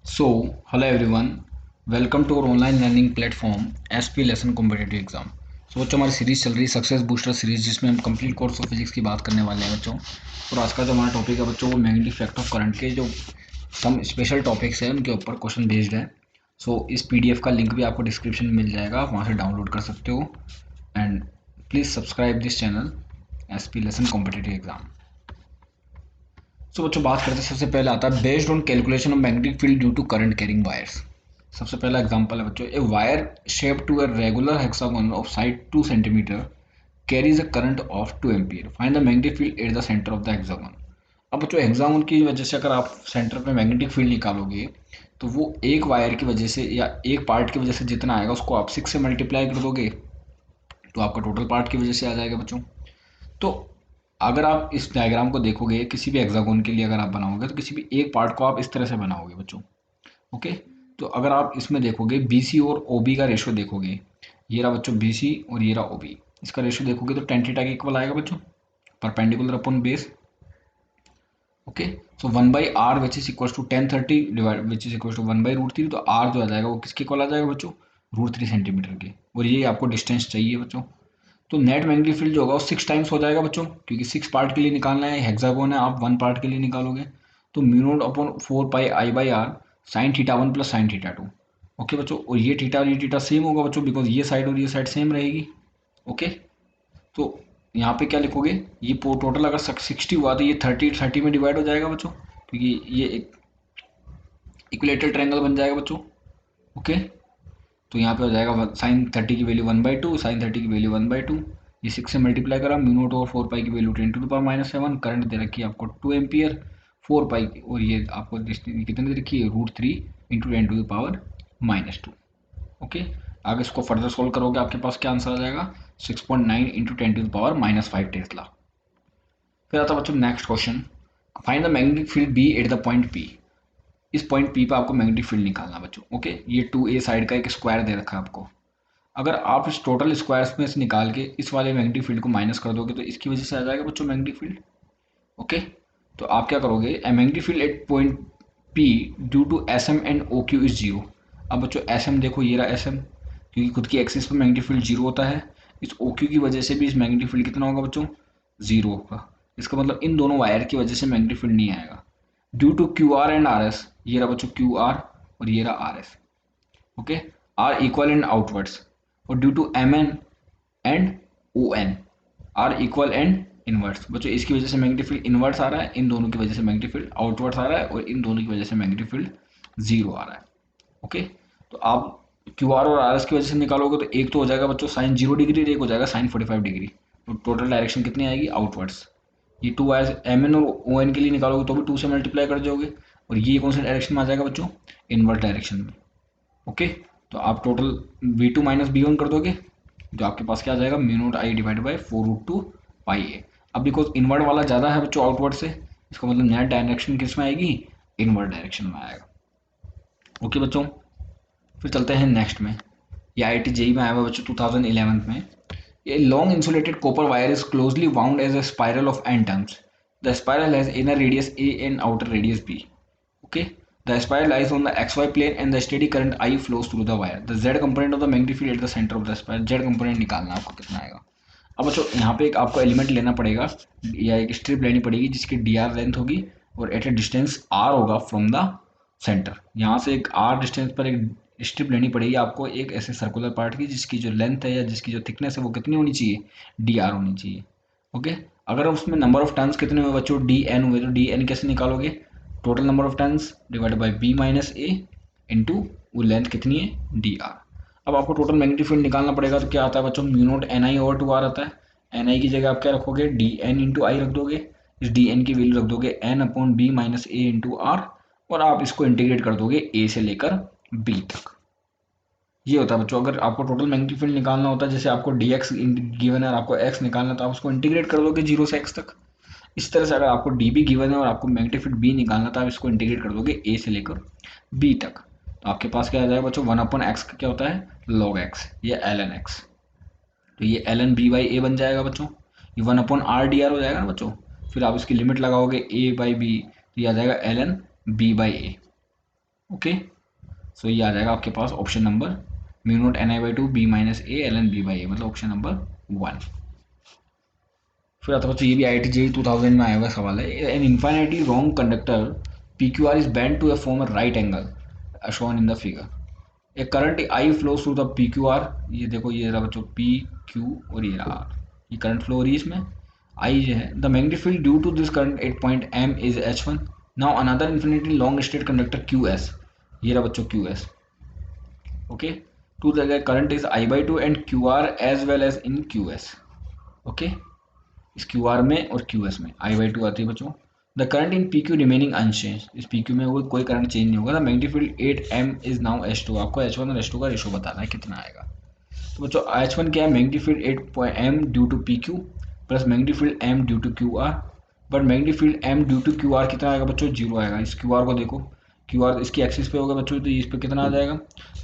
So, hello everyone, welcome to our online learning platform SP lesson competitive exam. So बच्चों हमारी series चल रही है सक्सेस बूस्टर सीरीज, जिसमें हम कंप्लीट कोर्स ऑफ फिजिक्स की बात करने वाले हैं बच्चों। और आज का जो हमारा टॉपिक है बच्चों वो मैग्नेटिक इफेक्ट ऑफ करंट के जो सम स्पेशल टॉपिक्स हैं उनके ऊपर क्वेश्चन बेस्ड है। सो इस PDF का लिंक भी आपको डिस्क्रिप्शन में मिल जाएगा, आप वहाँ से डाउनलोड कर सकते हो। And please subscribe this channel SP lesson competitive exam. So बच्चों बात करते हैं, सबसे पहले आता है based on calculation of magnetic field due to current carrying wires. सबसे पहला एग्जांपल है बच्चों, a wire shape to a regular hexagon of side 2 centimetre carries a current of 2 ampere, find the magnetic field at the centre of the hexagon. अब बच्चों hexagon की वजह से अगर आप सेंटर पे मैग्नेटिक फील्ड निकालोगे तो वो एक वायर की वजह से या एक पार्ट की वजह से जितना आएगा उसको आप 6 से मल्टीप्लाई कर दोगे तो आपका टोटल पार्ट की वजह से आ जाएगा बच्चों। तो अगर आप इस डायग्राम को देखोगे किसी भी हेक्सागोन के लिए अगर आप बनाओगे तो किसी भी एक पार्ट को आप इस तरह से बनाओगे बच्चों। ओके, तो अगर आप इसमें देखोगे BC और OB का रेशो देखोगे, ये रहा बच्चों BC और ये रहा OB, इसका रेशो देखोगे तो tan थीटा के इक्वल आएगा बच्चों, perpendicular upon base. Okay, so 1/r which is equal to 1030 divide which is equal to 1/√3, तो r जो आ जाएगा वो किसके इक्वल आ जाएगा बच्चों, √3 सेंटीमीटर के। और ये आपको डिस्टेंस चाहिए बच्चों। तो नेट मैग्नेटिक फील्ड जो होगा वो 6 टाइम्स हो जाएगा बच्चों, क्योंकि 6 पार्ट के लिए निकालना है, हेक्सागोन है, आप 1 पार्ट के लिए निकालोगे। तो mu not upon 4πi/r sine theta 1 plus sine theta 2। Okay बच्चों, और ये थीटा सेम होगा बच्चों, बिकॉज ये साइड और ये साइड सेम रहेगी। ओके, तो यहाँ पे क्या लिखोगे, ये टोटल अगर 60 हुआ तो ये 30 में डिवाइड हो जाएगा बच्चों, क्योंकि ये एक इक्विलेटरल ट्रायंगल बन जाएगा बच्चों। ओके, तो यहाँ पे हो जाएगा साइन 30 की वैल्यू 1/2, साइन 30 की वैल्यू 1/2, ये 6 से मल्टीप्लाई करा, म्यू नोट और 4 पाई की वैल्यू 10⁻⁷, करंट दे रखी है आपको 2 एम्पियर, 4 पाई की, और ये आपको कितनी दे रखी है, √3 × 10⁻²। ओके, आगे इसको फर्दर सोल्व करोगे आपके पास क्या आंसर आ जाएगा, 6.9 × 10⁻⁵ टेस्ला। फिर आता है बच्चों next question, find the magnetic field B at the point P. इस पॉइंट पी पे आपको मैग्नेटिक फील्ड निकालना बच्चों। ओके, ये 2a साइड का एक स्क्वायर दे रखा है आपको। अगर आप इस टोटल स्क्वायर्स में से निकाल के इस वाले मैग्नेटिक फील्ड को माइनस कर दोगे तो इसकी वजह से आ जाएगा बच्चों मैग्नेटिक फील्ड। ओके, तो आप क्या करोगे, A magnetic field at point P due to SM and OQ is zero. अब बच्चों SM देखो, ये रहा SM, क्योंकि खुद की एक्सिस पर मैग्नेटिक फील्ड जीरो होता है, इस OQ की वजह से भी इस मैग्नेटिक फील्ड कितना होगा बच्चों, जीरो होगा। इसका मतलब इन दोनों वायर की वजह से मैग्नेटिक फील्ड नहीं आएगा। Due to QR and RS, ये रहा बच्चों QR और ये रहा RS। Okay, are equal and outwards, और due to MN and ON are equal and inwards. बच्चों इसकी वजह से मैग्नेटिक फील्ड इनवर्ट्स आ रहा है, इन दोनों की वजह से मैग्नेटिक फील्ड आउटवर्ड्स आ रहा है, और इन दोनों की वजह से मैग्नेटिक फील्ड जीरो आ रहा है। ओके, तो आप QR और RS की वजह से निकालोगे तो एक तो हो जाएगा बच्चों साइन 0 डिग्री, और एक हो जाएगा साइन 45 डिग्री। तो टोटल डायरेक्शन कितनी आएगी, आउटवर्ड्स। ये 2 वायर्स MN और ON के लिए निकालोगे तो भी 2 से मल्टीप्लाई कर जाओगे, और ये कौन सा डायरेक्शन में आ जाएगा बच्चों, इनवर्ट डायरेक्शन में। ओके, तो आप टोटल V2 माइनस B1 कर दोगे, जो आपके पास क्या आ जाएगा, mu naught I divide by 4√2πa। अब बिकॉज इनवर्ड वाला ज़्यादा है बच्चों आउटवर्ड से, इसका मतलब नेट डायरेक्शन किस में आएगी, इनवर्ड डायरेक्शन में आएगा। ओके बच्चों, फिर चलते हैं नेक्स्ट में। ये IIT JEE में आया हुआ बच्चों 2011 में। ये long insulated copper wire is closely wound as a spiral of n turns. The spiral has inner radius a and outer radius b. Okay, the spiral lies on the XY plane and the steady current I flows through the wire. The Z component of the magnetic field at the center of the spiral. Z component निकालना आपको कितना आएगा। अब बच्चों यहाँ पे एक आपको एलिमेंट लेना पड़ेगा या एक स्ट्रिप लेनी पड़ेगी जिसकी dr लेंथ होगी और एट ए डिस्टेंस r होगा फ्रॉम द सेंटर। यहाँ से एक r डिस्टेंस पर एक स्ट्रिप लेनी पड़ेगी आपको, एक ऐसे सर्कुलर पार्ट की जिसकी जो लेंथ है या जिसकी जो थिकनेस है वो कितनी होनी चाहिए, dr होनी चाहिए। ओके, अगर उसमें नंबर ऑफ टर्न्स कितने हुए बच्चों, dn हुए, तो dn कैसे निकालोगे, total number of turns divide by b minus A into वो लेंथ कितनी है, dr। अब आपको टोटल मैग्नेटिक फील्ड निकालना पड़ेगा, तो क्या आता है बच्चों, mu naught NI over 2r आता है। NI की जगह आप क्या रखोगे, dn इंटू आई रख दोगे, इस dn की वैल्यू रख दोगे n upon b minus A into R, और आप इसको इंटीग्रेट कर दोगे a से लेकर b तक। ये होता है बच्चों, अगर आपको टोटल मैग्नेटिक फील्ड निकालना होता है, जैसे आपको dx गिवन है और आपको x निकालना है, तो आप उसको इंटीग्रेट कर दोगे 0 से x तक। इस तरह से अगर आपको db गिवन है और आपको मैग्नेटिक फील्ड b निकालना था, आप इसको इंटीग्रेट कर दोगे a से लेकर b तक। तो आपके पास क्या आ जाएगा बच्चों, 1/x का क्या होता है, log x, ये ln x। तो ये ln b बाई a बन जाएगा बच्चों, ये 1/r/dr हो जाएगा ना बच्चों। फिर आप इसकी लिमिट लगाओगे a बाई b, तो ये आ जाएगा ln b by a। Okay, so ये आ जाएगा आपके पास option number mu naught N I by two B minus A L N B by A, मतलब ऑप्शन नंबर 1। फिर आता बच्चों ये भी आई टी जे 2000 में आया हुआ सवाल है। An infinitely long conductor P Q R is bend to a form a right angle shown in the figure. A current I flow through the P Q R, ये देखो ये रहा बच्चों पी क्यू और ये रहा आर, ये current flow हो रही है इसमें, आई जो है। The magnetic field due to this current at point M is H one. Now another infinitely long straight conductor Q S, ये रहा बच्चों Q S. Okay, to the current is I by two and Q R as well as in Q S. Okay, इस Q R में और Q S में आई by to आती है बच्चों। The current in P Q remaining unchanged, इस P Q में वो कोई करंट चेंज नहीं होगा। The magnetic field 8m is now H2, आपको H1 और H2 का रेशो बताना है कितना आएगा। तो बच्चों H1 क्या है, magnetic field 8m due to P Q plus magnetic field m due to Q R, but magnetic field m due to Q R कितना आएगा बच्चों, जीरो आएगा। इस क्यू आर को देखो, क्यू आर इसकी एक्सिस पे होगा बच्चों, तो इस पे कितना आ जाएगा,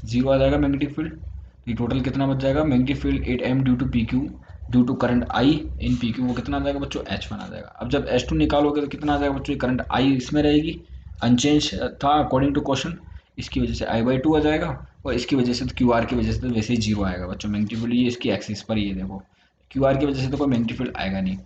जीरो आ जाएगा मैग्नेटिक फील्ड। ये टोटल कितना बच जाएगा, magnetic field 8m due to P Q due to current I in P Q, वो कितना आ जाएगा बच्चों, H1 आ जाएगा। अब जब H2 निकालोगे तो कितना आ जाएगा बच्चों, करंट आई इसमें रहेगी, अनचेंज था अकॉर्डिंग टू क्वेश्चन, इसकी वजह से आई बाई टू आ जाएगा, और इसकी वजह से तो क्यू आर की वजह से तो वैसे ही जीरो आएगा बच्चों। मैग्नेटिक फील्ड ये इसकी एक्सिस पर ही है, देखो क्यू आर की वजह से तो कोई मैग्नेटिक फील्ड आएगा नहीं,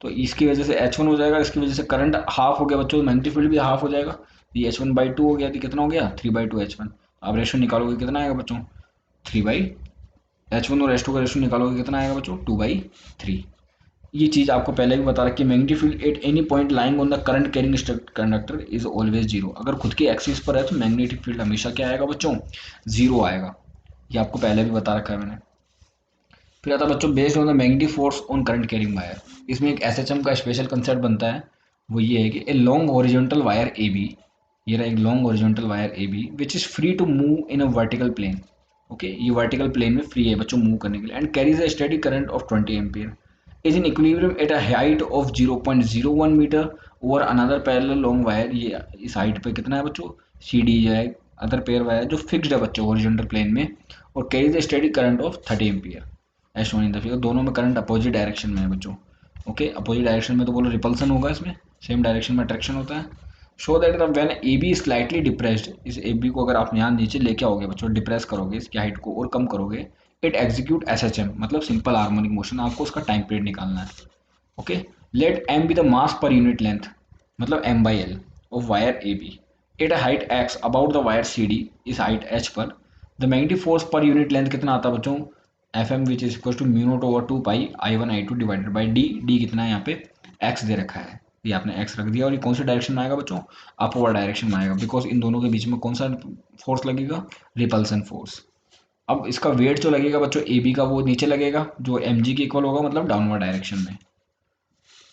तो इसकी वजह से H1 हो जाएगा, इसकी वजह से करंट हाफ हो गया बच्चों, मैग्नेटिक फील्ड भी हाफ हो जाएगा। ये H1 बाई टू हो गया, तो कितना हो गया 3/2 H1। अब रेशो निकालोगे कितना आएगा बच्चों, 3/, H1 और H2 का रेशो निकालोगे कितना आएगा बच्चों, 2/3। ये चीज आपको पहले भी बता रखी है, magnetic field at any point lying on the current carrying conductor is always zero. अगर खुद की एक्सिस पर है तो मैग्नेटिक फील्ड हमेशा क्या आएगा बच्चों, जीरो आएगा। ये आपको पहले भी बता रखा है मैंने। फिर आता है बच्चों based on the magnetic force on current carrying wire, इसमें एक एसएचएम का स्पेशल कंसेप्ट बनता है। वो ये है कि a long horizontal wire A B, ये रहा एक long horizontal wire A B which is free to move in a vertical plane. Okay, ये वर्टिकल प्लेन में फ्री है बच्चों मूव करने के लिए, and carries a steady current of 20 ampere, is in equilibrium at a height of 0.01 metre over another parallel long wire. ये इस height पे कितना है बच्चों, सी डी जो है अदर पेयर वायर जो फिक्स्ड है बच्चों हॉरिजॉन्टल प्लेन में, और carries a steady current of 30 ampere as shown in the figure. दोनों में करंट अपोजिट डायरेक्शन में है बच्चों। ओके, अपोजिट डायरेक्शन में तो बोलो रिपल्सन होगा, इसमें सेम डायरेक्शन में अट्रैक्शन होता है। Show that the when A be slightly depressed, इस ए बी को अगर आप यहाँ नीचे लेके आओगे बच्चों, डिप्रेस करोगे इसकी हाइट को और कम करोगे, it execute S H M, मतलब सिंपल हार्मोनिक मोशन, आपको उसका टाइम पीरियड निकालना है। Okay, let M be the mass per unit length, मतलब M by L of wire A B at a height X about the wire C D, इस height H पर the magnetic force per unit length कितना आता है बच्चों, F M which is equal to mu naught over 2 pi I one I two divided by D, D कितना है यहाँ पे एक्स दे रखा है, ये आपने एक्स रख दिया। और ये कौन सी डायरेक्शन में आएगा बच्चों, अपवर्ड डायरेक्शन में आएगा, बिकॉज इन दोनों के बीच में कौन सा फोर्स लगेगा, रिपल्सन फोर्स। अब इसका वेट जो लगेगा बच्चों ए बी का, वो नीचे लगेगा जो एम जी के इक्वल होगा, मतलब डाउनवर्ड डायरेक्शन में।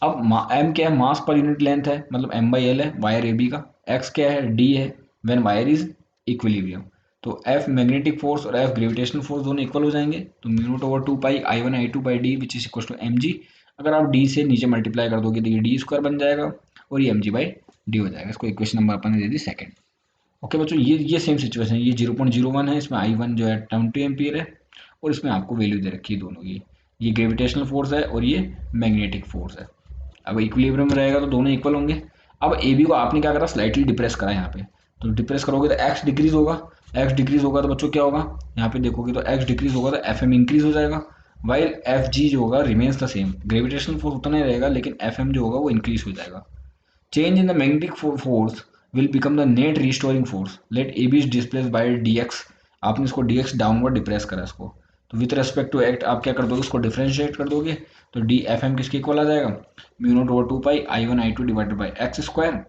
अब एम क्या है, मास पर यूनिट लेंथ है, मतलब एम बाई एल है वायर ए बी का। एक्स क्या है, डी है व्हेन वायर इज इक्विलिब्रियम। तो एफ मैग्नेटिक फोर्स और एफ ग्रेविटेशनल फोर्स दोनों इक्वल हो जाएंगे, तो mu naught over 2 pi I one I two by D which is equal to M G. अगर आप डी से नीचे मल्टीप्लाई कर दोगे तो ये डी स्क्वायर बन जाएगा और ये एम जी बाई डी हो जाएगा। इसको इक्वेशन नंबर अपन ने दे दी सेकंड। ओके बच्चों, ये सेम सिचुएशन है, ये 0.01 है, इसमें आई वन जो है 20 एम्पियर है, और इसमें आपको वैल्यू दे रखी है दोनों की, ये ग्रेविटेशनल फोर्स है और ये मैग्नेटिक फोर्स है। अब इक्विलिब्रियम में रहेगा तो दोनों इक्वल होंगे। अब ए बी को आपने क्या करा, स्लाइटली डिप्रेस करा यहाँ पे, तो डिप्रेस करोगे तो एक्स डिक्रीज होगा, एक्स डिक्रीज होगा तो बच्चों क्या होगा, यहाँ पे देखोगे तो एक्स डिक्रीज होगा तो एफ एम इंक्रीज हो जाएगा, वाइल एफ जी जो होगा remains the same, gravitational force उतना ही रहेगा लेकिन एफ एम जो होगा वो इंक्रीज हो जाएगा। Change in the magnetic force will become the net restoring force, let A B is displace by D X, आपने इसको डी एक्स डाउनवर्ड डिप्रेस करा इसको, तो विथ रेस्पेक्ट टू एक्ट आप क्या कर दोगे, उसको डिफ्रेंशिएट कर दोगे, तो डी एफ एम किसके इक्वल आ जाएगा, mu naught over 2 pi I one I two divided by x square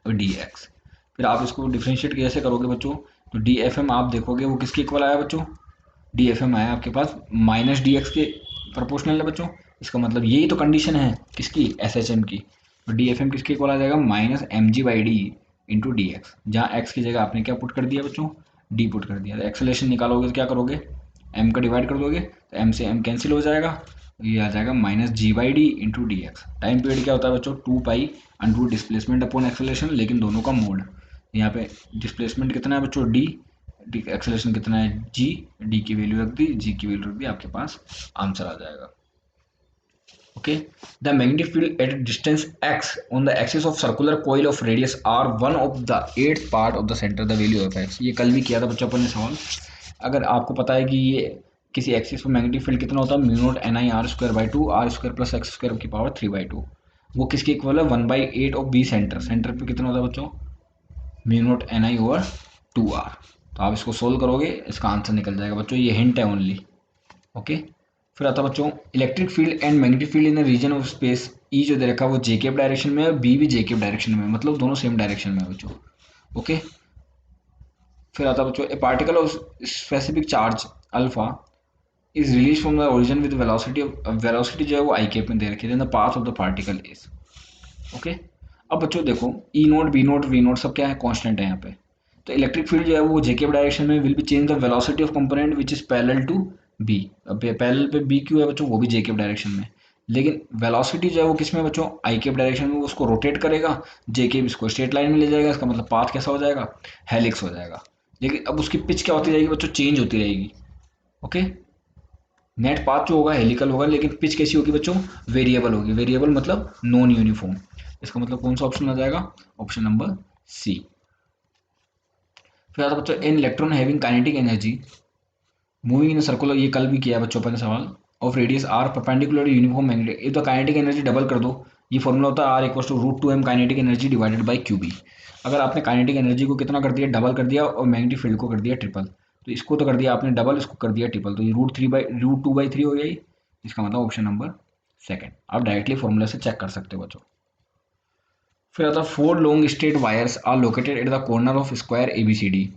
और डी एक्स। फिर आप इसको डिफ्रेंशिएट कैसे करोगे बच्चों, तो डी एफ एम आप देखोगे वो किसके इक्वल आया बच्चों, डी एफ एम आया आपके पास माइनस डी एक्स के प्रोपोर्शनल है बच्चों। इसका मतलब यही तो कंडीशन है किसकी, एस एच एम की, तो डी एफ एम किसके इक्वल आ जाएगा, minus M G by D into D X, जहाँ एक्स की जगह आपने क्या पुट कर दिया बच्चों, डी पुट कर दिया। तो एक्सेलेरेशन निकालोगे तो क्या करोगे, एम का डिवाइड कर दोगे तो एम से एम कैंसिल हो जाएगा, ये आ जाएगा minus G by D into D X. Time period क्या होता है बच्चों, 2 pi under displacement upon acceleration, लेकिन दोनों का मोड। यहाँ पे डिस्प्लेसमेंट कितना है बच्चों, डी, डी एक्सेलेरेशन कितना है जी, डी की वैल्यू रख दी, जी की वैल्यू रख दी, आपके पास आंसर आ जाएगा। Okay, the magnetic field at a distance x on the axis of circular coil of radius r, one of the eighth part of the center, the value of x। ये कल भी किया था बच्चों अपन ने सवाल। अगर आपको पता है कि ये किसी एक्सिस पर मैग्नेटिक फील्ड कितना होता है, mu naught N I R square by two, R square plus X square की पावर 3/2, वो किसके इक्वल है, 1/8 ऑफ बी सेंटर। सेंटर पे कितना होता है बच्चों, म्यू नॉट एन आई ओवर 2r। तो आप इसको सोल्व करोगे, इसका आंसर निकल जाएगा बच्चों, ये हिंट है ओनली। ओके, फिर आता है बच्चों electric field and magnetic field in the region of space. E जो दे रखा है वो जे केप डायरेक्शन में है, बी भी जे केप डायरेक्शन में है, मतलब दोनों सेम डायरेक्शन में है बच्चों। ओके, फिर आता है बच्चों a particle of specific charge alpha is release from the origin with velocity, velocity जो है वो आई केप में दे रखी है, the path of the particle is. Okay, अब बच्चों देखो E naught B naught V naught सब क्या है, कांस्टेंट है यहाँ पे। तो इलेक्ट्रिक फील्ड जो है वो जेकेब डायरेक्शन में will be change the velocity of component which is parallel to B. अब पैरेलल पे बी क्यों है बच्चों, वो भी जेकेब डायरेक्शन में, लेकिन वेलोसिटी जो है वो किस में बच्चों, आई केब डायरेक्शन में। वो उसको रोटेट करेगा, जेकेब इसको स्ट्रेट लाइन में ले जाएगा, इसका मतलब पाथ कैसा हो जाएगा, हेलिक्स हो जाएगा। लेकिन अब उसकी पिच क्या होती रहेगी बच्चों, चेंज होती रहेगी। ओके, नेट पाथ जो होगा हेलिकल होगा, लेकिन पिच कैसी होगी बच्चों, वेरिएबल होगी। वेरिएबल मतलब नॉन यूनिफॉर्म। इसका मतलब कौन सा ऑप्शन आ जाएगा, ऑप्शन नंबर सी। फिर आता बच्चों an electron having kinetic energy moving in circular, ये कल भी किया है बच्चों अपन ने सवाल, of radius R perpendicular uniform magnetic, ये तो काइनेटिक एनर्जी डबल कर दो। ये फॉर्मूला होता है R equal to root two M kinetic energy divided by Q B. अगर आपने काइनेटिक एनर्जी को कितना कर दिया, डबल कर दिया, और मैग्नेटिक फील्ड को कर दिया ट्रिपल, तो इसको तो कर दिया आपने डबल, इसको कर दिया ट्रिपल, तो ये रूट 2/3 हो गया ये। इसका मतलब ऑप्शन नंबर सेकंड। आप डायरेक्टली फॉर्मूला से चेक कर सकते हो बच्चों। फिर आता है four long straight wires are located at the corner of square A B C D.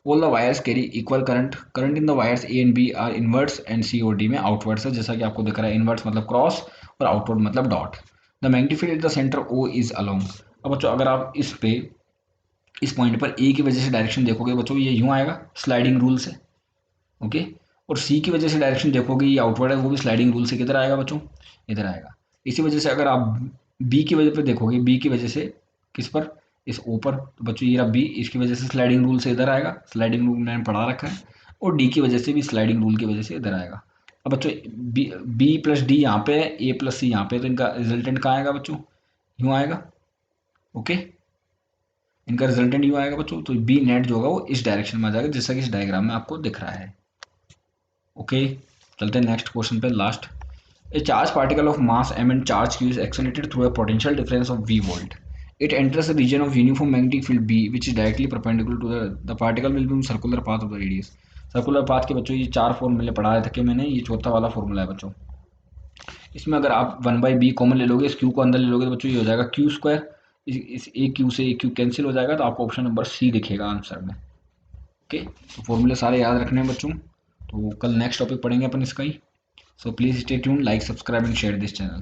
All the wires carry equal current, current in the wires A and B are inwards and C और D में outwards है, जैसा कि आपको दिख रहा है, inverts मतलब क्रॉस और आउटवर्ड मतलब dot. The magnetic field at the centre O is along. अब बच्चों अगर आप इस पे इस पॉइंट पर ए की वजह से डायरेक्शन देखोगे बच्चों, ये यूं आएगा स्लाइडिंग रूल से। ओके, और सी की वजह से डायरेक्शन देखोगे, ये आउटवर्ड है, वो भी स्लाइडिंग रूल से किधर आएगा बच्चों, इधर आएगा। इसी वजह से अगर आप बी की वजह पर देखोगे, बी की वजह से किस पर, इस ऊपर, तो बच्चों ये रहा बी, इसकी वजह से स्लाइडिंग रूल से इधर आएगा, स्लाइडिंग रूल मैंने पढ़ा रखा है। और डी की वजह से भी स्लाइडिंग रूल की वजह से इधर आएगा। अब बच्चों बी प्लस डी यहाँ पे है, ए प्लस सी यहाँ पे है, तो इनका रिजल्टेंट कहाँ आएगा बच्चों, यूँ आएगा। ओके, इनका रिजल्टेंट यूँ आएगा बच्चों, तो बी नेट जो होगा वो इस डायरेक्शन में आ जाएगा, जैसा कि इस डायग्राम में आपको दिख रहा है। ओके, चलते हैं नेक्स्ट क्वेश्चन पे, last. A charged particle of mass m and charge q is accelerated through a potential difference of v volt. It enters a region of uniform magnetic field B, which is directly perpendicular to the particle will be in circular path of the radius. Circular path के बच्चों ये चार फॉर्मूले पढ़ाए थे कि मैंने, ये चौथा वाला फॉर्मूला है बच्चों। इसमें अगर आप 1/b कॉमन ले लोगे, इस q को अंदर ले लोगे, तो बच्चों ये हो जाएगा q स्क्वायर, इस ए क्यू से ए क्यू कैंसिल हो जाएगा, तो आपको ऑप्शन नंबर सी दिखेगा आंसर में। ओके, तो फॉर्मूले सारे याद रखने हैं बच्चों, तो कल नेक्स्ट टॉपिक पढ़ेंगे अपन इसका ही। So please stay tuned, like, subscribe and share this channel.